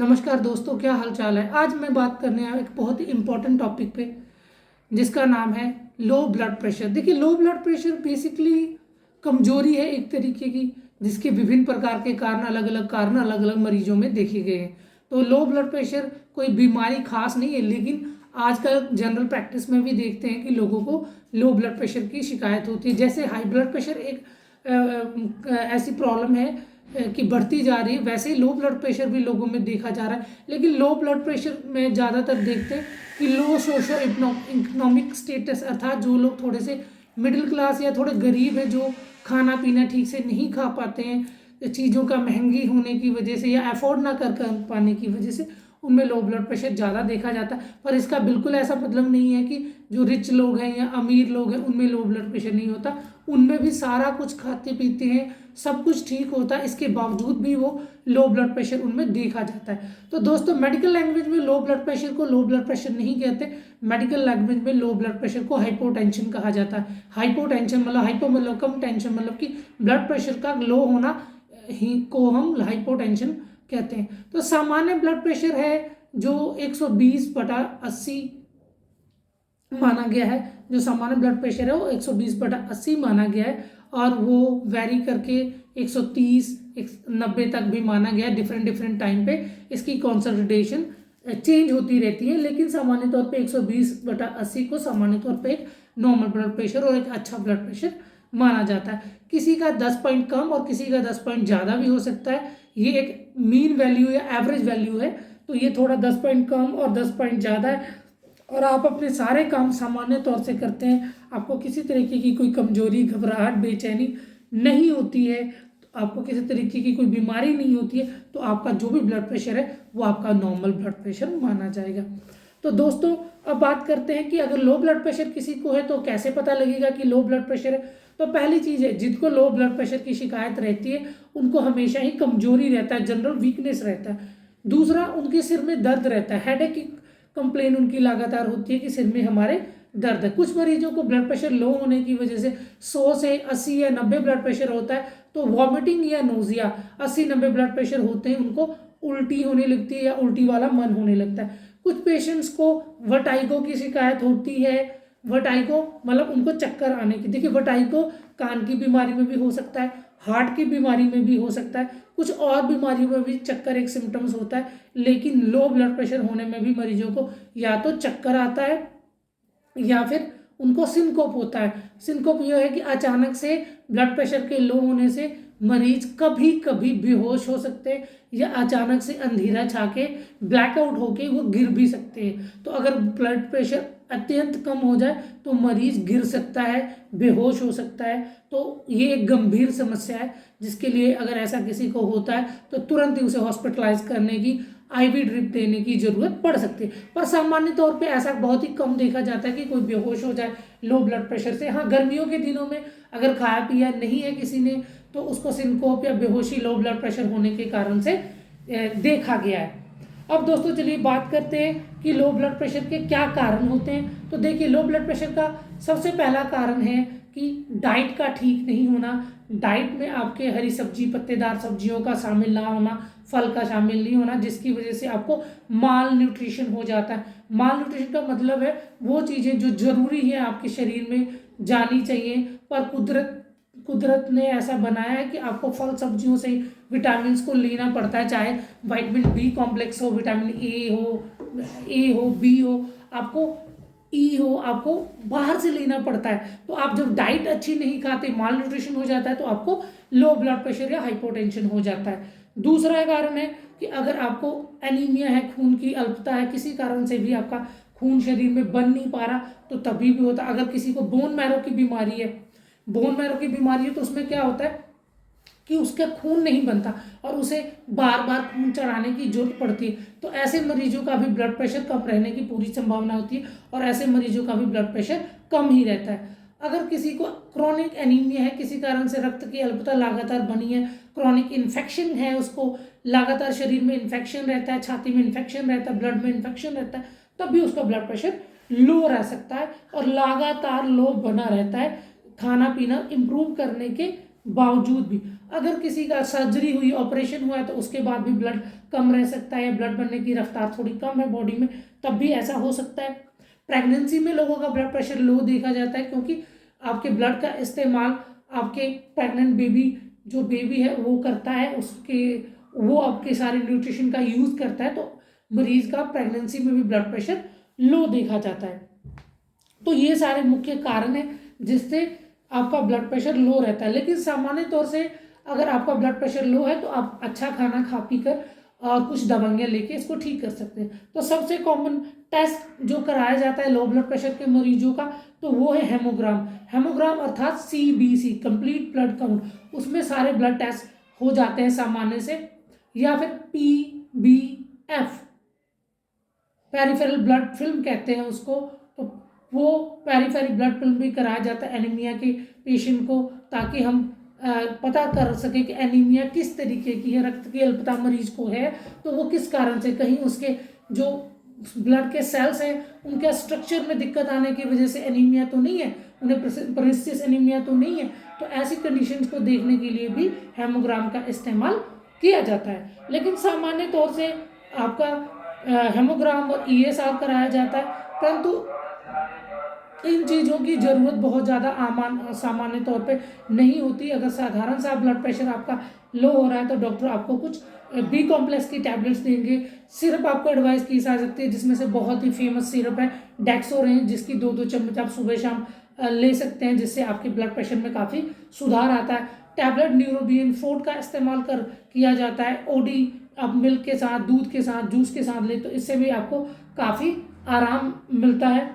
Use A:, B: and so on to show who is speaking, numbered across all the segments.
A: नमस्कार दोस्तों, क्या हाल चाल है। आज मैं बात करने आया एक बहुत ही इम्पोर्टेंट टॉपिक पे जिसका नाम है लो ब्लड प्रेशर। देखिए, लो ब्लड प्रेशर बेसिकली कमजोरी है एक तरीके की, जिसके विभिन्न प्रकार के कारण अलग अलग मरीजों में देखे गए हैं। तो लो ब्लड प्रेशर कोई बीमारी खास नहीं है, लेकिन आजकल जनरल प्रैक्टिस में भी देखते हैं कि लोगों को लो ब्लड प्रेशर की शिकायत होती है। जैसे हाई ब्लड प्रेशर एक ऐसी प्रॉब्लम है कि बढ़ती जा रही है, वैसे ही लो ब्लड प्रेशर भी लोगों में देखा जा रहा है। लेकिन लो ब्लड प्रेशर में ज़्यादातर देखते हैं कि लो सोशो इकोनॉमिक स्टेटस, अर्थात जो लोग थोड़े से मिडिल क्लास या थोड़े गरीब है, जो खाना पीना ठीक से नहीं खा पाते हैं चीज़ों का महंगी होने की वजह से या अफोर्ड ना कर पाने की वजह से, उनमें लो ब्लड प्रेशर ज़्यादा देखा जाता है। पर इसका बिल्कुल ऐसा मतलब नहीं है कि जो रिच लोग हैं या अमीर लोग हैं उनमें लो ब्लड प्रेशर नहीं होता। उनमें भी सारा कुछ खाते पीते हैं, सब कुछ ठीक होता है, इसके बावजूद भी वो लो ब्लड प्रेशर उनमें देखा जाता है। तो दोस्तों, मेडिकल लैंग्वेज में लो ब्लड प्रेशर को लो ब्लड प्रेशर नहीं कहते। मेडिकल लैंग्वेज में लो ब्लड प्रेशर को हाइपोटेंशन कहा जाता है। हाइपोटेंशन मतलब हाइपो मतलब कम, टेंशन मतलब कि ब्लड प्रेशर का लो होना ही को हम हाइपोटेंशन कहते हैं। तो सामान्य ब्लड प्रेशर है जो 120/80 माना गया है। जो सामान्य ब्लड प्रेशर है वो 120/80 माना गया है, और वो वेरी करके 130 90 तक भी माना गया है। डिफरेंट टाइम पे इसकी कॉन्सेंट्रेशन चेंज होती रहती है, लेकिन सामान्य तौर पे 120/80 को सामान्य तौर पे एक नॉर्मल ब्लड प्रेशर और एक अच्छा ब्लड प्रेशर माना जाता है। किसी का 10 पॉइंट कम और किसी का 10 पॉइंट ज़्यादा भी हो सकता है। ये एक मीन वैल्यू या एवरेज वैल्यू है। तो ये थोड़ा 10 पॉइंट कम और 10 पॉइंट ज़्यादा है, और आप अपने सारे काम सामान्य तौर से करते हैं, आपको किसी तरीके की कोई कमजोरी, घबराहट, बेचैनी नहीं होती है, तो आपको किसी तरीके की कोई बीमारी नहीं होती है, तो आपका जो भी ब्लड प्रेशर है वो आपका नॉर्मल ब्लड प्रेशर माना जाएगा। तो दोस्तों, अब बात करते हैं कि अगर लो ब्लड प्रेशर किसी को है तो कैसे पता लगेगा कि लो ब्लड प्रेशर है। तो पहली चीज़ है, जिनको लो ब्लड प्रेशर की शिकायत रहती है उनको हमेशा ही कमजोरी रहता है, जनरल वीकनेस रहता है। दूसरा, उनके सिर में दर्द रहता है, हेडेक की कंप्लेन उनकी लगातार होती है कि सिर में हमारे दर्द है। कुछ मरीजों को ब्लड प्रेशर लो होने की वजह से 100 से 80 या 90 ब्लड प्रेशर होता है, तो वॉमिटिंग या नोजिया, 80-90 ब्लड प्रेशर होते हैं उनको उल्टी होने लगती है या उल्टी वाला मन होने लगता है। कुछ पेशेंट्स को वर्टाइगो की शिकायत होती है। वर्टाइगो मतलब उनको चक्कर आने की। देखिए, वर्टाइगो कान की बीमारी में भी हो सकता है, हार्ट की बीमारी में भी हो सकता है, कुछ और बीमारियों में भी चक्कर एक सिम्टम्स होता है। लेकिन लो ब्लड प्रेशर होने में भी मरीजों को या तो चक्कर आता है या फिर उनको सिनकोप होता है। सिनकोप यह है कि अचानक से ब्लड प्रेशर के लो होने से मरीज कभी कभी बेहोश हो सकते हैं, या अचानक से अंधेरा छा के ब्लैकआउट होके वो गिर भी सकते हैं। तो अगर ब्लड प्रेशर अत्यंत कम हो जाए तो मरीज गिर सकता है, बेहोश हो सकता है। तो ये एक गंभीर समस्या है, जिसके लिए अगर ऐसा किसी को होता है तो तुरंत ही उसे हॉस्पिटलाइज करने की, आईवी ड्रिप देने की जरूरत पड़ सकती है। पर सामान्य तौर पे ऐसा बहुत ही कम देखा जाता है कि कोई बेहोश हो जाए लो ब्लड प्रेशर से। हाँ, गर्मियों के दिनों में अगर खाया पिया नहीं है किसी ने तो उसको सिनकोप या बेहोशी लो ब्लड प्रेशर होने के कारण से देखा गया है। अब दोस्तों, चलिए बात करते हैं कि लो ब्लड प्रेशर के क्या कारण होते हैं। तो देखिए, लो ब्लड प्रेशर का सबसे पहला कारण है कि डाइट का ठीक नहीं होना। डाइट में आपके हरी सब्जी, पत्तेदार सब्जियों का शामिल ना होना, फल का शामिल नहीं होना, जिसकी वजह से आपको माल न्यूट्रिशन हो जाता है। माल न्यूट्रिशन का मतलब है वो चीज़ें जो जरूरी है आपके शरीर में जानी चाहिए, पर कुदरत ने ऐसा बनाया है कि आपको फल सब्जियों से विटामिन को लेना पड़ता है, चाहे विटामिन बी कॉम्प्लेक्स हो, विटामिन ए हो, बी हो, आपको ई हो, आपको बाहर से लेना पड़ता है। तो आप जब डाइट अच्छी नहीं खाते, माल न्यूट्रिशन हो जाता है, तो आपको लो ब्लड प्रेशर या हाइपोटेंशन हो जाता है। दूसरा कारण है कि अगर आपको एनीमिया है, खून की अल्पता है, किसी कारण से भी आपका खून शरीर में बन नहीं पा रहा, तो तभी भी होता है। अगर किसी को बोन मैरो की बीमारी है, बोन मैरो की बीमारी है, तो उसमें क्या होता है कि उसका खून नहीं बनता और उसे बार बार खून चढ़ाने की जरूरत पड़ती है। तो ऐसे मरीजों का भी ब्लड प्रेशर कम रहने की पूरी संभावना होती है, और ऐसे मरीजों का भी ब्लड प्रेशर कम ही रहता है। अगर किसी को क्रोनिक एनीमिया है, किसी कारण से रक्त की अल्पता लगातार बनी है, क्रोनिक इन्फेक्शन है, उसको लगातार शरीर में इन्फेक्शन रहता है, छाती में इन्फेक्शन रहता है, ब्लड में इन्फेक्शन रहता है, तब भी उसका ब्लड प्रेशर लो रह सकता है और लगातार लो बना रहता है, खाना पीना इम्प्रूव करने के बावजूद भी। अगर किसी का सर्जरी हुई, ऑपरेशन हुआ है, तो उसके बाद भी ब्लड कम रह सकता है या ब्लड बनने की रफ्तार थोड़ी कम है बॉडी में, तब भी ऐसा हो सकता है। प्रेगनेंसी में लोगों का ब्लड प्रेशर लो देखा जाता है क्योंकि आपके ब्लड का इस्तेमाल आपके प्रेग्नेंट बेबी जो बेबी है वो करता है, उसके वो आपके सारे न्यूट्रिशन का यूज़ करता है, तो मरीज का प्रेगनेंसी में भी ब्लड प्रेशर लो देखा जाता है। तो ये सारे मुख्य कारण हैं जिससे आपका ब्लड प्रेशर लो रहता है। लेकिन सामान्य तौर से अगर आपका ब्लड प्रेशर लो है तो आप अच्छा खाना खा पी कर और कुछ दवाइयाँ लेके इसको ठीक कर सकते हैं। तो सबसे कॉमन टेस्ट जो कराया जाता है लो ब्लड प्रेशर के मरीजों का, तो वो है हेमोग्राम। हेमोग्राम अर्थात CBC, कंप्लीट ब्लड काउंट। उसमें सारे ब्लड टेस्ट हो जाते हैं सामान्य से। या फिर PBF, पेरिफेरल ब्लड फिल्म कहते हैं उसको, तो वो पेरिफेरल ब्लड फिल्म भी कराया जाता है एनीमिया के पेशेंट को, ताकि हम पता कर सके कि एनीमिया किस तरीके की है, रक्त की अल्पता मरीज को है तो वो किस कारण से, कहीं उसके जो ब्लड के सेल्स हैं उनके स्ट्रक्चर में दिक्कत आने की वजह से एनीमिया तो नहीं है, उन्हें पर्निशियस एनीमिया तो नहीं है। तो ऐसी कंडीशंस को देखने के लिए भी हेमोग्राम का इस्तेमाल किया जाता है। लेकिन सामान्य तौर से आपका हेमोग्राम और ESR कराया जाता है, परंतु इन चीज़ों की ज़रूरत बहुत ज़्यादा सामान्य तौर पे नहीं होती। अगर साधारण सा ब्लड प्रेशर आपका लो हो रहा है तो डॉक्टर आपको कुछ B कॉम्प्लेक्स की टैबलेट्स देंगे। सिरप आपको एडवाइस की जा सकती है, जिसमें से बहुत ही फेमस सिरप है डेक्सोरेंज, जिसकी 2-2 चम्मच आप सुबह शाम ले सकते हैं, जिससे आपके ब्लड प्रेशर में काफ़ी सुधार आता है। टैबलेट न्यूरोबियन फोर्ट का इस्तेमाल किया जाता है। OD आप मिल्क के साथ, दूध के साथ, जूस के साथ ले तो इससे भी आपको काफ़ी आराम मिलता है।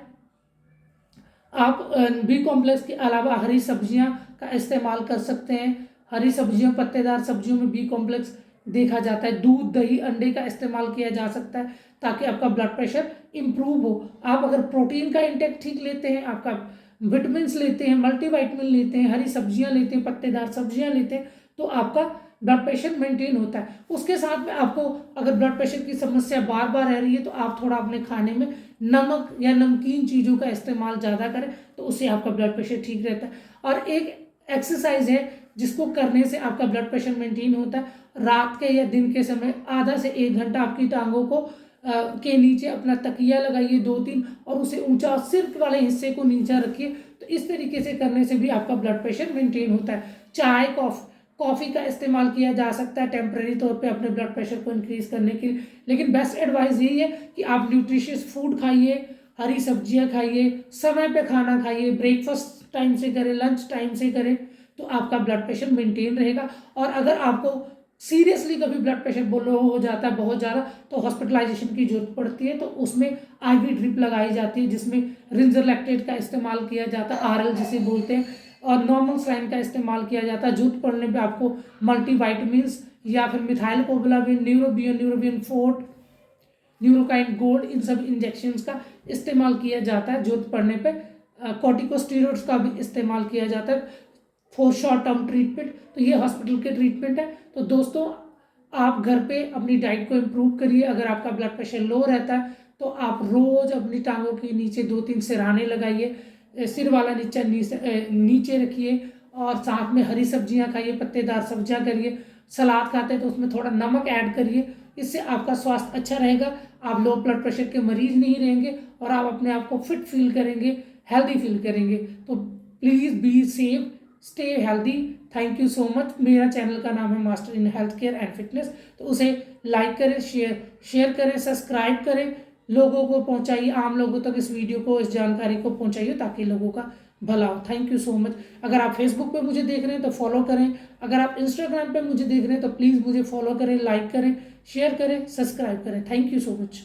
A: आप B कॉम्प्लेक्स के अलावा हरी सब्जियां का इस्तेमाल कर सकते हैं। हरी सब्जियों, पत्तेदार सब्जियों में B कॉम्प्लेक्स देखा जाता है। दूध, दही, अंडे का इस्तेमाल किया जा सकता है ताकि आपका ब्लड प्रेशर इम्प्रूव हो। आप अगर प्रोटीन का इंटेक ठीक लेते हैं, आपका विटामिन लेते हैं, मल्टीविटामिन लेते हैं, हरी सब्जियां लेते हैं, पत्तेदार सब्जियां लेते हैं, तो आपका ब्लड प्रेशर मेंटेन होता है। उसके साथ में आपको अगर ब्लड प्रेशर की समस्या बार बार रह रही है तो आप थोड़ा अपने खाने में नमक या नमकीन चीज़ों का इस्तेमाल ज़्यादा करें, तो उससे आपका ब्लड प्रेशर ठीक रहता है। और एक एक्सरसाइज है जिसको करने से आपका ब्लड प्रेशर मेंटेन होता है। रात के या दिन के समय आधा से 1 घंटा आपकी टांगों को के नीचे अपना तकिया लगाइए 2-3, और उसे ऊंचा सिर वाले हिस्से को नीचा रखिए। तो इस तरीके से करने से भी आपका ब्लड प्रेशर मेंटेन होता है। चाय, कॉफ़ी का इस्तेमाल किया जा सकता है टेम्परेरी तौर पे अपने ब्लड प्रेशर को इंक्रीज करने के लिए। लेकिन बेस्ट एडवाइस यही है कि आप न्यूट्रिशियस फूड खाइए, हरी सब्जियां खाइए, समय पे खाना खाइए, ब्रेकफास्ट टाइम से करें, लंच टाइम से करें, तो आपका ब्लड प्रेशर मेंटेन रहेगा। और अगर आपको सीरियसली कभी ब्लड प्रेशर लो हो जाता है बहुत ज़्यादा, तो हॉस्पिटलाइजेशन की जरूरत पड़ती है, तो उसमें IV ड्रिप लगाई जाती है, जिसमें रिंजर लैक्टेट का इस्तेमाल किया जाता है, RL जिसे बोलते हैं, और नॉर्मल सलाइन का इस्तेमाल किया जाता है। जरूरत पड़ने पे आपको मल्टीवाइटमिन्स या फिर methylcobalamin, Neurobion Forte, Neurokind Gold, इन सब इंजेक्शंस का इस्तेमाल किया जाता है। जरूरत पड़ने पे कॉर्टिकोस्टेरॉइड्स का भी इस्तेमाल किया जाता है फॉर शॉर्ट टर्म ट्रीटमेंट। तो ये हॉस्पिटल के ट्रीटमेंट है। तो दोस्तों, आप घर पे अपनी डाइट को इम्प्रूव करिए। अगर आपका ब्लड प्रेशर लो रहता है तो आप रोज़ अपनी टांगों के नीचे 2-3 सिरहाने लगाइए, सिर वाला नीचे रखिए, और साथ में हरी सब्जियां खाइए, पत्तेदार सब्जियां करिए। सलाद खाते हैं तो उसमें थोड़ा नमक ऐड करिए, इससे आपका स्वास्थ्य अच्छा रहेगा। आप लो ब्लड प्रेशर के मरीज नहीं रहेंगे और आप अपने आप को फिट फील करेंगे, हेल्दी फील करेंगे। तो please be safe, stay healthy. Thank you so much. मेरा चैनल का नाम है master in health care and fitness, तो उसे लाइक करें, शेयर करें, सब्सक्राइब करें, लोगों को पहुंचाइए, आम लोगों तक इस वीडियो को, इस जानकारी को पहुंचाइए ताकि लोगों का भला हो। Thank you so much. अगर आप फेसबुक पे मुझे देख रहे हैं तो फॉलो करें, अगर आप इंस्टाग्राम पे मुझे देख रहे हैं तो प्लीज़ मुझे फॉलो करें, लाइक करें, शेयर करें, सब्सक्राइब करें। Thank you so much.